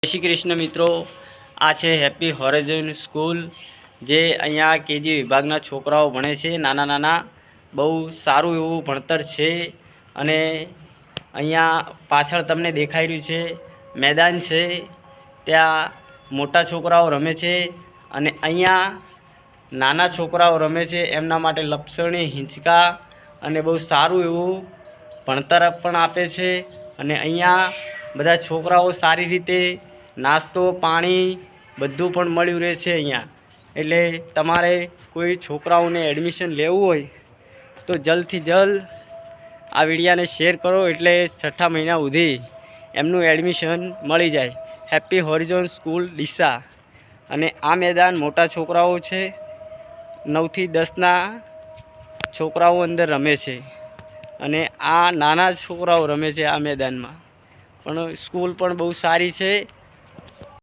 જય શ્રી કૃષ્ણ મિત્રો, આ છે હેપી હોરિઝોન સ્કૂલ જે અહીંયા કેજી વિભાગના છોકરાઓ ભણે છે. નાના નાના બહુ સારું એવું ભણતર છે. અને અહીંયા પાછળ તમને દેખાઈ રહ્યું છે મેદાન છે, ત્યાં મોટા છોકરાઓ રમે છે અને અહીંયા નાના છોકરાઓ રમે છે. એમના માટે લપસણી હિંચકા અને બહુ સારું એવું ભણતર પણ આપે છે. અને અહીંયા બધા છોકરાઓ સારી રીતે નાસ્તો પાણી બધું પણ મળ્યું રહે છે અહીંયા. એટલે તમારે કોઈ છોકરાઓને એડમિશન લેવું હોય તો જલ્દથી જલ્દ આ વિડીયાને શેર કરો, એટલે છઠ્ઠા મહિના સુધી એમનું એડમિશન મળી જાય. Happy horizon school Deesa. અને આ મેદાન મોટા છોકરાઓ છે, 9 થી 10ના છોકરાઓ અંદર રમે છે અને આ નાના છોકરાઓ રમે છે આ મેદાનમાં. પણ સ્કૂલ પણ બહુ સારી છે.